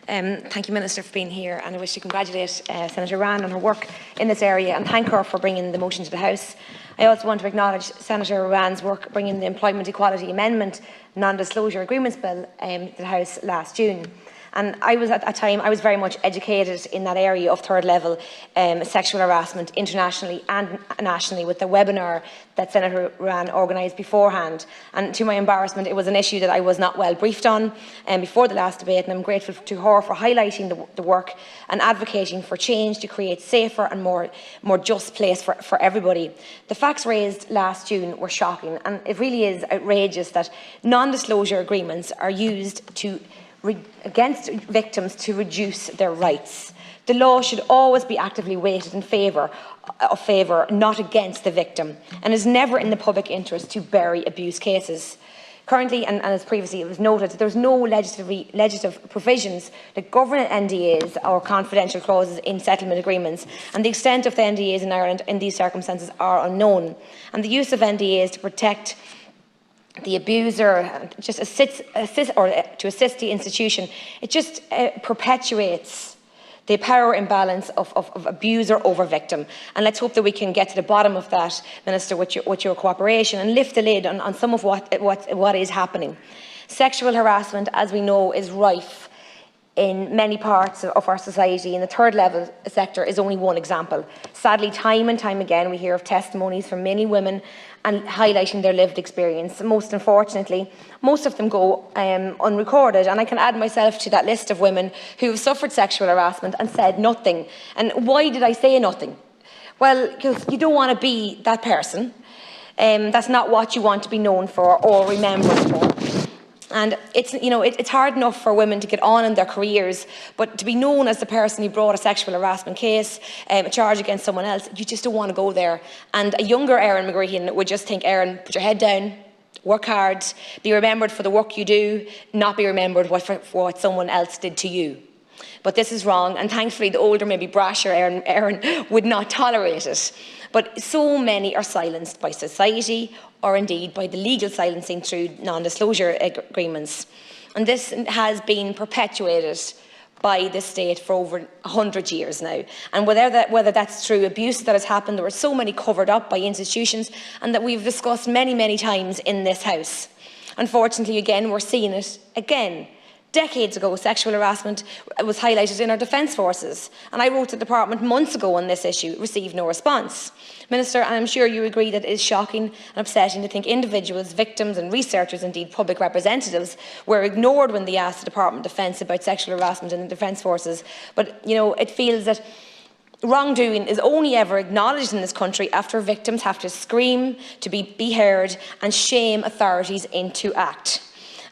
Thank you, Minister, for being here, and I wish to congratulate Senator Rand on her work in this area and thank her for bringing the motion to the House. I also want to acknowledge Senator Rand's work bringing the Employment Equality Amendment Non-Disclosure Agreements Bill to the House last June. And I was, at that time, I was very much educated in that area of third level sexual harassment internationally and nationally with the webinar that Senator Rand organised beforehand. And to my embarrassment, it was an issue that I was not well briefed on before the last debate, and I'm grateful to her for highlighting the work and advocating for change to create a safer and more just place for everybody. The facts raised last June were shocking, and it really is outrageous that non-disclosure agreements are used against victims to reduce their rights. The law should always be actively weighted in favour, not against the victim, and is never in the public interest to bury abuse cases. Currently, and as previously it was noted, there is no legislative provisions that govern NDAs or confidential clauses in settlement agreements, and the extent of the NDAs in Ireland in these circumstances are unknown. And the use of NDAs to protect the abuser, just assist the institution, it just perpetuates the power imbalance of abuser over victim. And let's hope that we can get to the bottom of that, Minister, with your cooperation and lift the lid on some of what is happening. Sexual harassment, as we know, is rife in many parts of our society, and the third level sector is only one example. Sadly, time and time again, we hear of testimonies from many women and highlighting their lived experience. Most unfortunately, most of them go unrecorded, and I can add myself to that list of women who have suffered sexual harassment and said nothing. And why did I say nothing? Well, because you don't want to be that person. That's not what you want to be known for or remembered for. And it's hard enough for women to get on in their careers, but to be known as the person who brought a sexual harassment case, a charge against someone else, you just don't want to go there. And a younger Erin McGreehan would just think, Erin, put your head down, work hard, be remembered for the work you do, not be remembered for what someone else did to you. But this is wrong, and thankfully the older, maybe brasher Erin would not tolerate it. But so many are silenced by society or indeed by the legal silencing through non-disclosure agreements. And this has been perpetuated by the state for over 100 years now. And whether that's through abuse that has happened, there are so many covered up by institutions, and that we've discussed many, many times in this House. Unfortunately, again, we're seeing it again. Decades ago, sexual harassment was highlighted in our defence forces, and I wrote to the Department months ago on this issue, received no response. Minister, and I'm sure you agree that it is shocking and upsetting to think individuals, victims and researchers, indeed public representatives, were ignored when they asked the Department of Defence about sexual harassment in the defence forces. But, it feels that wrongdoing is only ever acknowledged in this country after victims have to scream to be heard and shame authorities into act.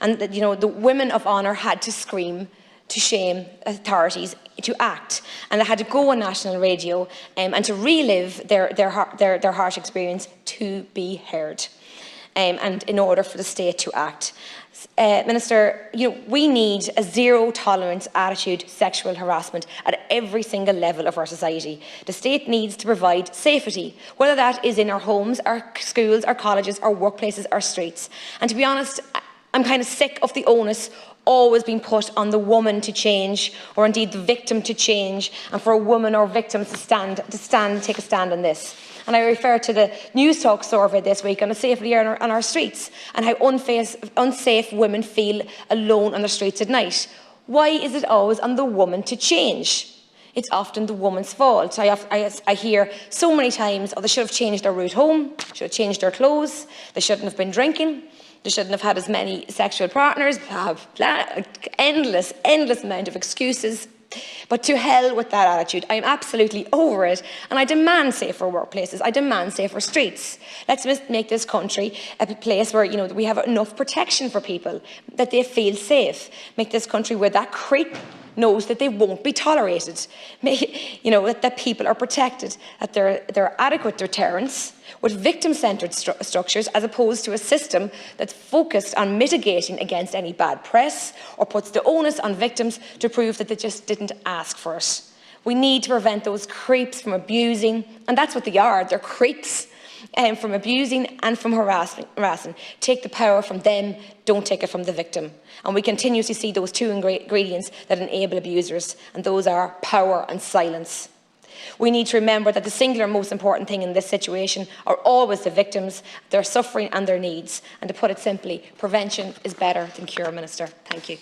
And the women of honour had to scream to shame authorities to act, and they had to go on national radio and to relive their harsh experience to be heard, and in order for the state to act. Minister, we need a zero-tolerance attitude to sexual harassment at every single level of our society. The state needs to provide safety, whether that is in our homes, our schools, our colleges, our workplaces, our streets. And to be honest, I'm kind of sick of the onus always being put on the woman to change, or indeed the victim to change, and for a woman or victim to take a stand on this. And I refer to the News Talk survey this week on the safety on our streets, and how unsafe women feel alone on the streets at night. Why is it always on the woman to change? It's often the woman's fault. I hear so many times, they should have changed their route home, should have changed their clothes, they shouldn't have been drinking, they shouldn't have had as many sexual partners, endless amount of excuses. But to hell with that attitude. I am absolutely over it, and I demand safer workplaces. I demand safer streets. Let's make this country a place where we have enough protection for people, that they feel safe. Make this country where that creep knows that they won't be tolerated. That people are protected, that there are adequate deterrents with victim-centred structures, as opposed to a system that's focused on mitigating against any bad press or puts the onus on victims to prove that they just didn't ask for it. We need to prevent those creeps from abusing, and that's what they are, they're creeps, from abusing and from harassing. Take the power from them, don't take it from the victim. And we continuously see those two ingredients that enable abusers, and those are power and silence. We need to remember that the singular most important thing in this situation are always the victims, their suffering and their needs. And to put it simply, prevention is better than cure, Minister. Thank you.